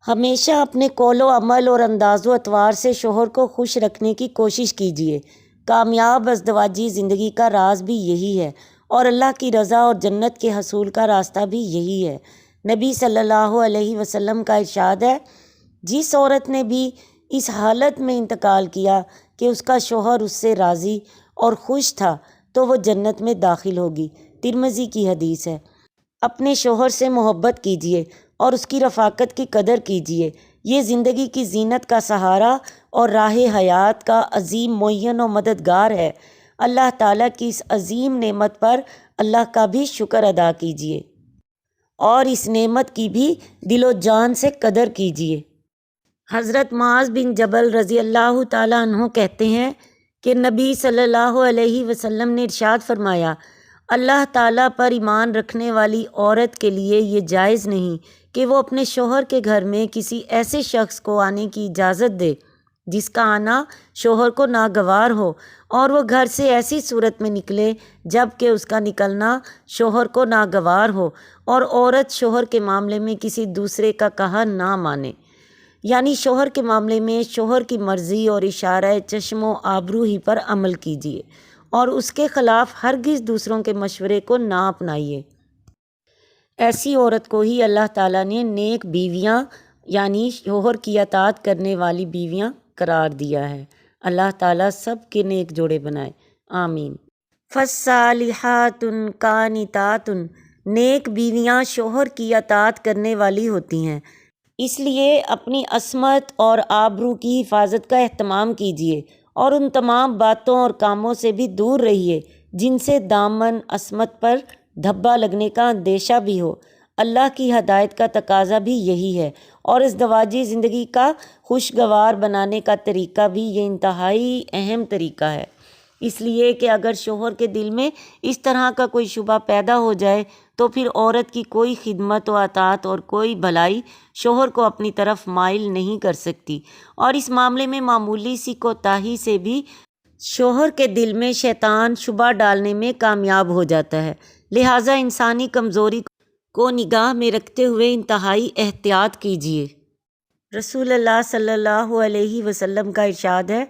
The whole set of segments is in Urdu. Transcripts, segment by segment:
ہمیشہ اپنے قول و عمل اور انداز و اطوار سے شوہر کو خوش رکھنے کی کوشش کیجیے۔ کامیاب ازدواجی زندگی کا راز بھی یہی ہے اور اللہ کی رضا اور جنت کے حصول کا راستہ بھی یہی ہے۔ نبی صلی اللہ علیہ وسلم کا ارشاد ہے، جس عورت نے بھی اس حالت میں انتقال کیا کہ اس کا شوہر اس سے راضی اور خوش تھا تو وہ جنت میں داخل ہوگی۔ ترمذی کی حدیث ہے۔ اپنے شوہر سے محبت کیجیے اور اس کی رفاقت کی قدر کیجیے۔ یہ زندگی کی زینت کا سہارا اور راہ حیات کا عظیم معین و مددگار ہے۔ اللہ تعالیٰ کی اس عظیم نعمت پر اللہ کا بھی شکر ادا کیجیے اور اس نعمت کی بھی دل و جان سے قدر کیجیے۔ حضرت معاذ بن جبل رضی اللہ تعالیٰ عنہ کہتے ہیں کہ نبی صلی اللہ علیہ وسلم نے ارشاد فرمایا، اللہ تعالیٰ پر ایمان رکھنے والی عورت کے لیے یہ جائز نہیں کہ وہ اپنے شوہر کے گھر میں کسی ایسے شخص کو آنے کی اجازت دے جس کا آنا شوہر کو ناگوار ہو، اور وہ گھر سے ایسی صورت میں نکلے جب کہ اس کا نکلنا شوہر کو ناگوار ہو، اور عورت شوہر کے معاملے میں کسی دوسرے کا کہا نہ مانے، یعنی شوہر کے معاملے میں شوہر کی مرضی اور اشارہ چشم و آبرو ہی پر عمل کیجیے اور اس کے خلاف ہرگز دوسروں کے مشورے کو نہ اپنائیے۔ ایسی عورت کو ہی اللہ تعالیٰ نے نیک بیویاں یعنی شوہر کی اطاعت کرنے والی بیویاں قرار دیا ہے۔ اللہ تعالیٰ سب کے نیک جوڑے بنائے، آمین۔ فالصالحات قانتات، نیک بیویاں شوہر کی اطاعت کرنے والی ہوتی ہیں، اس لیے اپنی عصمت اور آبرو کی حفاظت کا اہتمام کیجیے اور ان تمام باتوں اور کاموں سے بھی دور رہیے جن سے دامن عصمت پر دھبا لگنے کا اندیشہ بھی ہو۔ اللہ کی ہدایت کا تقاضا بھی یہی ہے، اور ازدواجی زندگی کا خوشگوار بنانے کا طریقہ بھی یہ انتہائی اہم طریقہ ہے، اس لیے کہ اگر شوہر کے دل میں اس طرح کا کوئی شبہ پیدا ہو جائے تو پھر عورت کی کوئی خدمت و اطاعت اور کوئی بھلائی شوہر کو اپنی طرف مائل نہیں کر سکتی، اور اس معاملے میں معمولی سی کوتاہی سے بھی شوہر کے دل میں شیطان شبہ ڈالنے میں کامیاب ہو جاتا ہے۔ لہٰذا انسانی کمزوری کو نگاہ میں رکھتے ہوئے انتہائی احتیاط کیجیے۔ رسول اللہ صلی اللہ علیہ وسلم کا ارشاد ہے،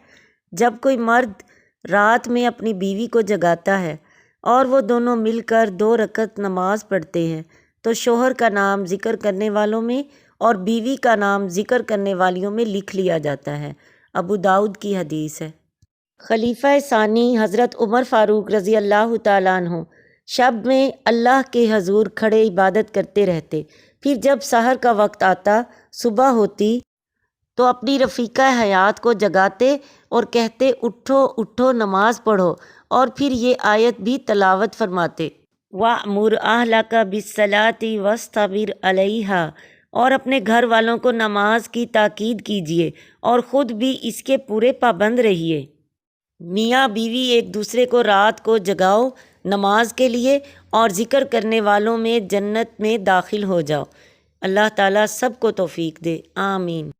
جب کوئی مرد رات میں اپنی بیوی کو جگاتا ہے اور وہ دونوں مل کر 2 رکعت نماز پڑھتے ہیں تو شوہر کا نام ذکر کرنے والوں میں اور بیوی کا نام ذکر کرنے والیوں میں لکھ لیا جاتا ہے۔ ابو داؤد کی حدیث ہے۔ خلیفہ ثانی حضرت عمر فاروق رضی اللہ تعالیٰ عنہ شب میں اللہ کے حضور کھڑے عبادت کرتے رہتے، پھر جب سحر کا وقت آتا، صبح ہوتی، تو اپنی رفیقہ حیات کو جگاتے اور کہتے، اٹھو اٹھو نماز پڑھو، اور پھر یہ آیت بھی تلاوت فرماتے، وَأْمُرْ أَهْلَكَ بِالصَّلَاةِ وَاصْطَبِرْ عَلَيْهَا، اور اپنے گھر والوں کو نماز کی تاکید کیجیے اور خود بھی اس کے پورے پابند رہیے۔ میاں بیوی ایک دوسرے کو رات کو جگاؤ نماز کے لیے اور ذکر کرنے والوں میں جنت میں داخل ہو جاؤ۔ اللہ تعالیٰ سب کو توفیق دے، آمین۔